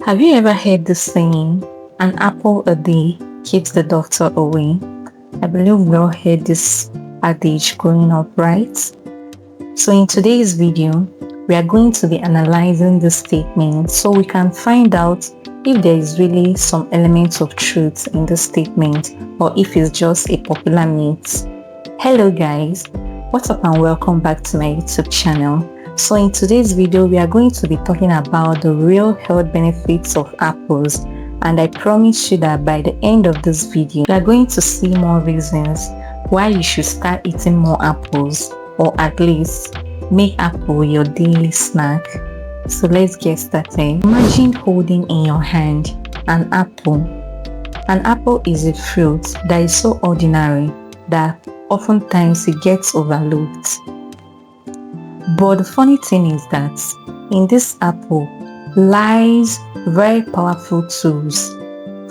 Have you ever heard the saying, an apple a day keeps the doctor away? I believe we all heard this adage growing up, right? So in today's video, we are going to be analyzing this statement so we can find out if there is really some elements of truth in this statement or if it's just a popular myth. Hello guys, what's up and welcome back to my YouTube channel. So in today's video, we are going to be talking about the real health benefits of apples, and I promise you that by the end of this video, you are going to see more reasons why you should start eating more apples, or at least make apple your daily snack. So let's get started. Imagine holding in your hand an apple. An apple is a fruit that is so ordinary that oftentimes it gets overlooked. But the funny thing is that in this apple lies very powerful tools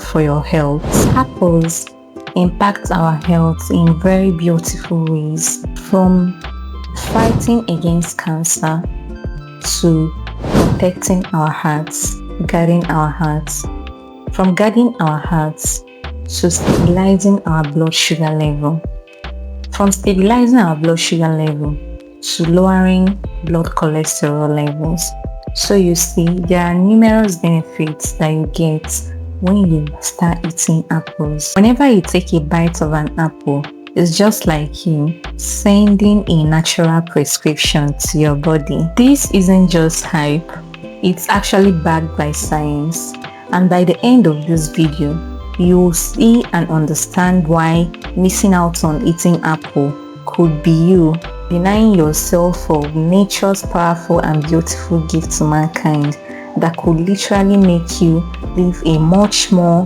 for your health. Apples impact our health in very beautiful ways, from fighting against cancer to protecting our hearts, guarding our hearts, from guarding our hearts to stabilizing our blood sugar level, from stabilizing our blood sugar level to lowering blood cholesterol levels. So you see, there are numerous benefits that you get when you start eating apples. Whenever you take a bite of an apple, it's just like you sending a natural prescription to your body. This isn't just hype, it's actually backed by science. And by the end of this video, you will see and understand why missing out on eating apple could be you denying yourself of nature's powerful and beautiful gift to mankind that could literally make you live a much more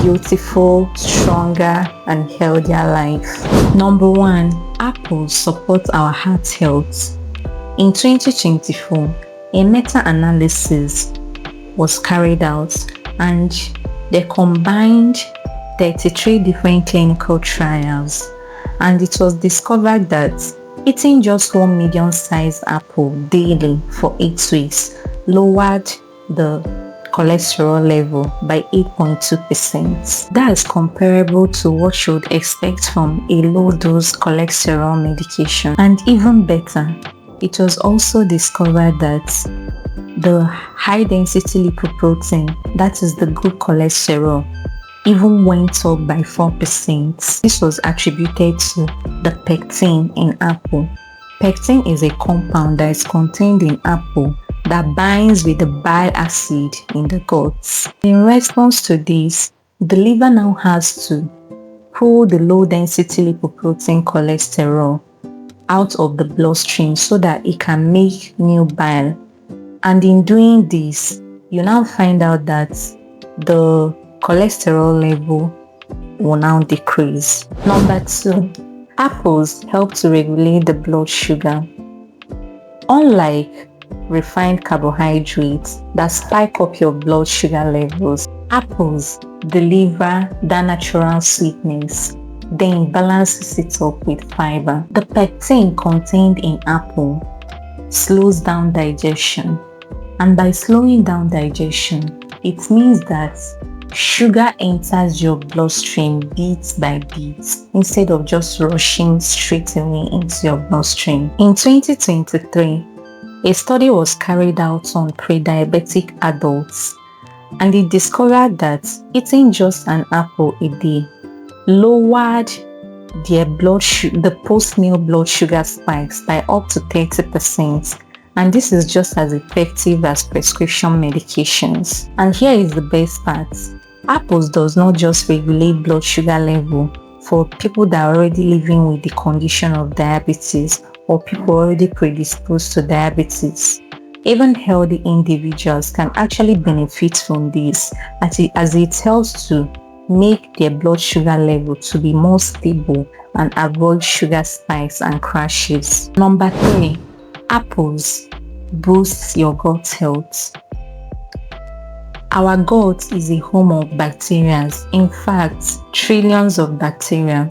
beautiful, stronger, and healthier life. Number 1, apples support our heart health. In 2024, a meta-analysis was carried out and they combined 33 different clinical trials, and it was discovered that eating just 1 medium-sized apple daily for 8 weeks lowered the cholesterol level by 8.2%. That is comparable to what you would expect from a low-dose cholesterol medication. And even better, it was also discovered that the high-density lipoprotein, that is the good cholesterol, even went up by 4%. This was attributed to the pectin in apple. Pectin is a compound that is contained in apple that binds with the bile acid in the gut. In response to this, the liver now has to pull the low-density lipoprotein cholesterol out of the bloodstream so that it can make new bile. And in doing this, you now find out that the cholesterol level will now decrease. Number 2, apples help to regulate the blood sugar. Unlike refined carbohydrates that spike up your blood sugar levels, apples deliver that natural sweetness, then balances it up with fiber. The pectin contained in apple slows down digestion, and by slowing down digestion, it means that sugar enters your bloodstream bit by bit instead of just rushing straight away into your bloodstream. In 2023, a study was carried out on pre-diabetic adults, and it discovered that eating just an apple a day lowered their the post-meal blood sugar spikes by up to 30%. And this is just as effective as prescription medications. And here is the best part. Apples does not just regulate blood sugar level for people that are already living with the condition of diabetes or people already predisposed to diabetes. Even healthy individuals can actually benefit from this as it helps to make their blood sugar level to be more stable and avoid sugar spikes and crashes. Number 3, apples boosts your gut health. Our gut is a home of bacteria, in fact, trillions of bacteria.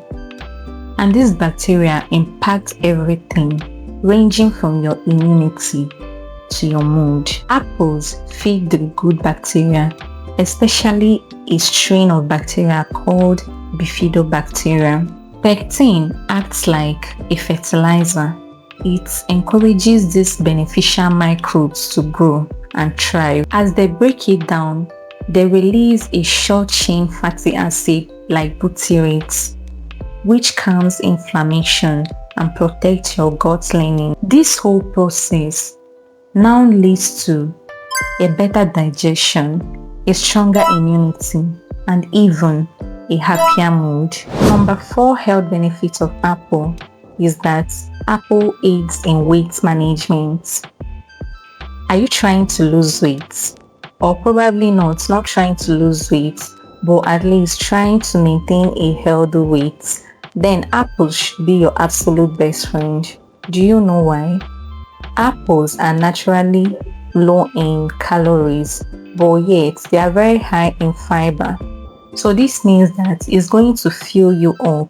And these bacteria impact everything, ranging from your immunity to your mood. Apples feed the good bacteria, especially a strain of bacteria called bifidobacterium. Pectin acts like a fertilizer. It encourages these beneficial microbes to grow and thrive. As they break it down, they release a short-chain fatty acid like butyrates, which calms inflammation and protects your gut lining. This whole process now leads to a better digestion, a stronger immunity, and even a happier mood. Number 4 health benefit of apple is that apple aids in weight management. Are you trying to lose weight? Or probably not trying to lose weight, but at least trying to maintain a healthy weight. Then apples should be your absolute best friend. Do you know why? Apples are naturally low in calories, but yet they are very high in fiber. So this means that it's going to fill you up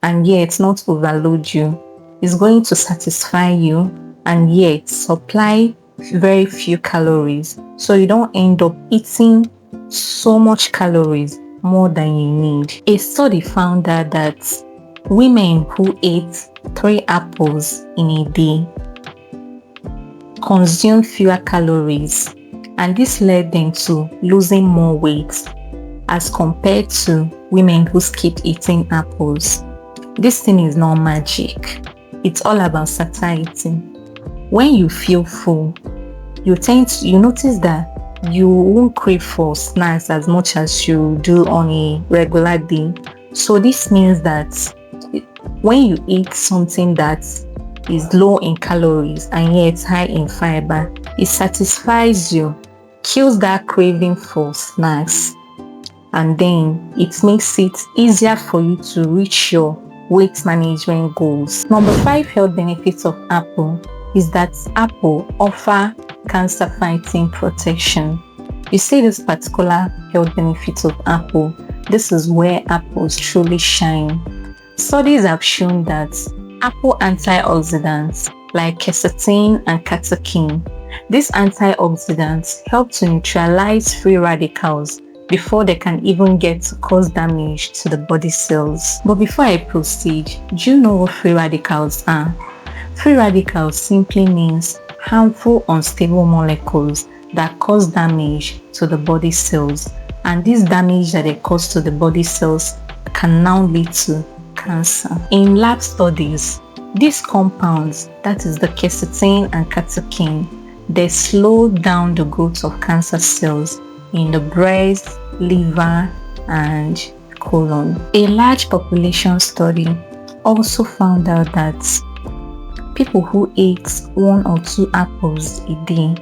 and yet not overload you. It's going to satisfy you and yet supply very few calories. So you don't end up eating so much calories more than you need. A study found that women who ate 3 apples in a day consume fewer calories, and this led them to losing more weight as compared to women who skip eating apples. This thing is not magic. It's all about satiety. When you feel full, you notice that you won't crave for snacks as much as you do on a regular day. So this means that when you eat something that is low in calories and yet high in fiber, it satisfies you, kills that craving for snacks, and then it makes it easier for you to reach your weight management goals. Number 5 health benefits of apple is that apple offer cancer fighting protection. You see this particular health benefit of apple, this is where apples truly shine. Studies have shown that apple antioxidants like quercetin and catechin, these antioxidants help to neutralize free radicals before they can even get to cause damage to the body cells. But before I proceed, do you know what free radicals are? Free radicals simply means harmful unstable molecules that cause damage to the body cells, and this damage that they cause to the body cells can now lead to cancer. In lab studies, these compounds, that is the quercetin and catechin, they slow down the growth of cancer cells in the breast, liver, and colon. A large population study also found out that people who ate 1 or 2 apples a day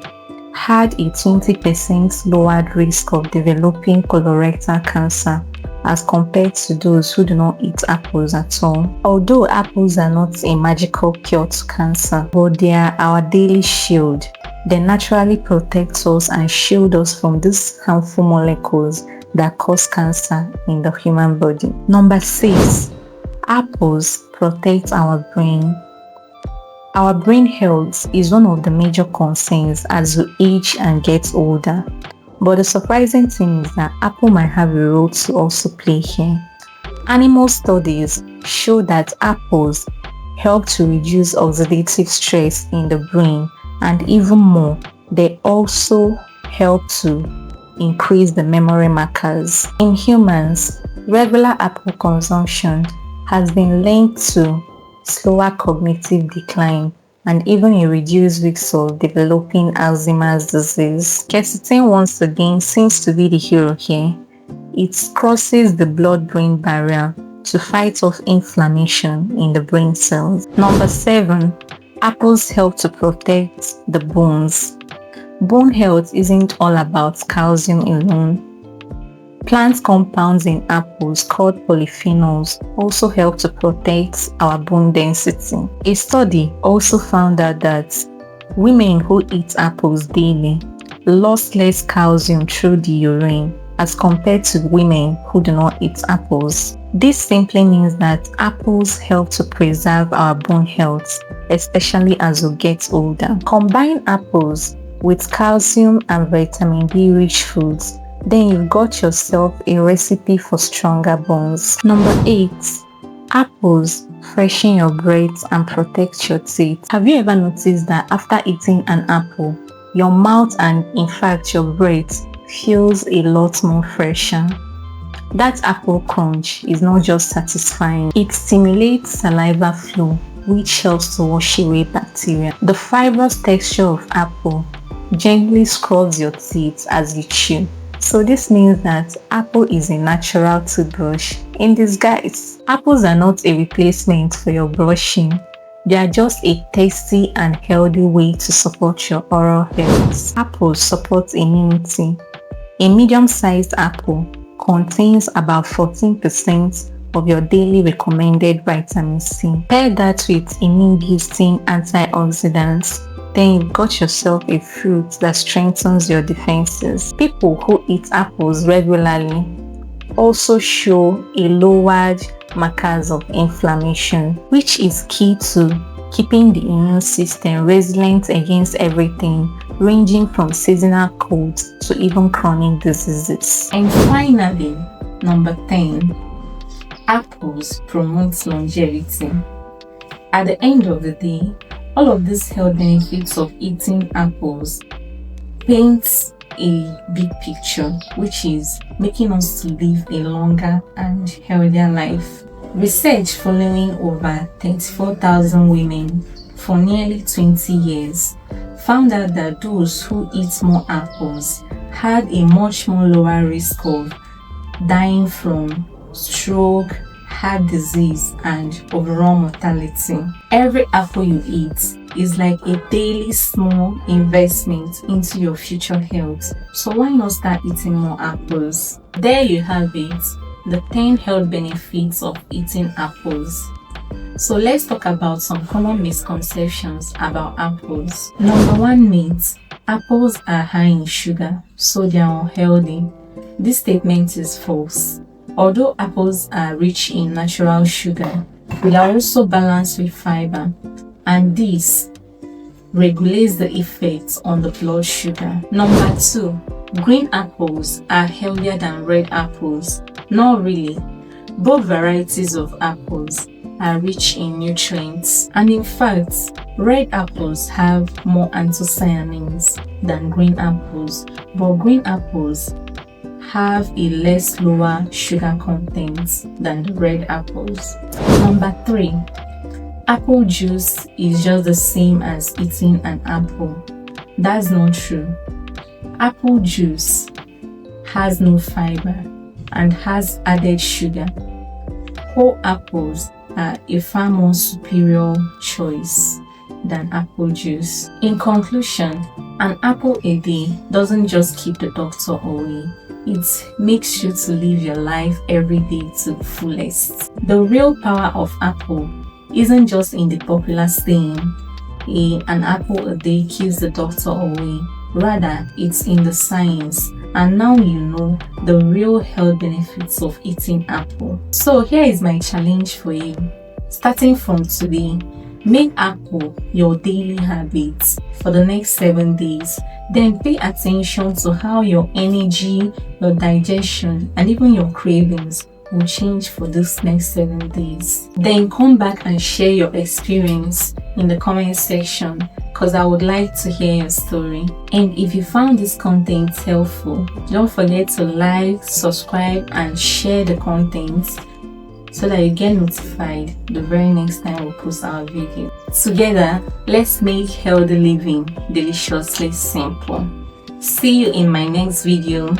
had a 20% lowered risk of developing colorectal cancer as compared to those who do not eat apples at all. Although apples are not a magical cure to cancer, but they are our daily shield. They naturally protect us and shield us from these harmful molecules that cause cancer in the human body. Number 6, apples protect our brain. Our brain health is one of the major concerns as we age and get older. But the surprising thing is that apple might have a role to also play here. Animal studies show that apples help to reduce oxidative stress in the brain, and even more, they also help to increase the memory markers. In humans, regular apple consumption has been linked to slower cognitive decline and even a reduced risk of developing Alzheimer's disease. Quercetin once again seems to be the hero here. It crosses the blood-brain barrier to fight off inflammation in the brain cells. Number 7, apples help to protect the bones. Bone health isn't all about calcium alone. Plant compounds in apples called polyphenols also help to protect our bone density. A study also found out that women who eat apples daily lost less calcium through the urine as compared to women who do not eat apples. This simply means that apples help to preserve our bone health, especially as we get older. Combine apples with calcium and vitamin B rich foods, then you've got yourself a recipe for stronger bones. Number 8. Apples freshen your breath and protect your teeth. Have you ever noticed that after eating an apple, your mouth and in fact your breath feels a lot more fresher? That apple crunch is not just satisfying, it stimulates saliva flow, which helps to wash away bacteria. The fibrous texture of apple gently scrubs your teeth as you chew. So this means that apple is a natural toothbrush in disguise. Apples are not a replacement for your brushing. They are just a tasty and healthy way to support your oral health. Apples support immunity. A medium-sized apple contains about 14% of your daily recommended vitamin C. Pair that with immune-boosting antioxidants, then you've got yourself a fruit that strengthens your defenses. People who eat apples regularly also show a lowered markers of inflammation, which is key to keeping the immune system resilient against everything, ranging from seasonal colds to even chronic diseases. And finally, number 10, apples promote longevity. At the end of the day, all of these health benefits of eating apples paints a big picture, which is making us to live a longer and healthier life. Research following over 34,000 women for nearly 20 years found out that those who eat more apples had a much more lower risk of dying from stroke, heart disease, and overall mortality. Every apple you eat is like a daily small investment into your future health. So why not start eating more apples? There you have it, the 10 health benefits of eating apples. So let's talk about some common misconceptions about apples. Number 1 myth: apples are high in sugar, so they are unhealthy. This statement is false. Although apples are rich in natural sugar, they are also balanced with fiber, and this regulates the effects on the blood sugar. Number 2, green apples are healthier than red apples. Not really. Both varieties of apples are rich in nutrients, and in fact, red apples have more anthocyanins than green apples, but green apples have a less lower sugar content than the red apples. Number 3, apple juice is just the same as eating an apple. That's not true. Apple juice has no fiber and has added sugar. Whole apples are a far more superior choice than apple juice. In conclusion, an apple a day doesn't just keep the doctor away. It makes you to live your life every day to the fullest. The real power of apple isn't just in the popular saying, an apple a day keeps the doctor away. Rather, it's in the science. And now you know the real health benefits of eating apple. So here is my challenge for you. Starting from today, make apple your daily habit for the next 7 days. Then pay attention to how your energy, your digestion, and even your cravings will change for this next 7 days. Then come back and share your experience in the comment section, because I would like to hear your story. And if you found this content helpful, don't forget to like, subscribe, and share the content so that you get notified the very next time we post our video. Together, let's make healthy living deliciously simple. See you in my next video.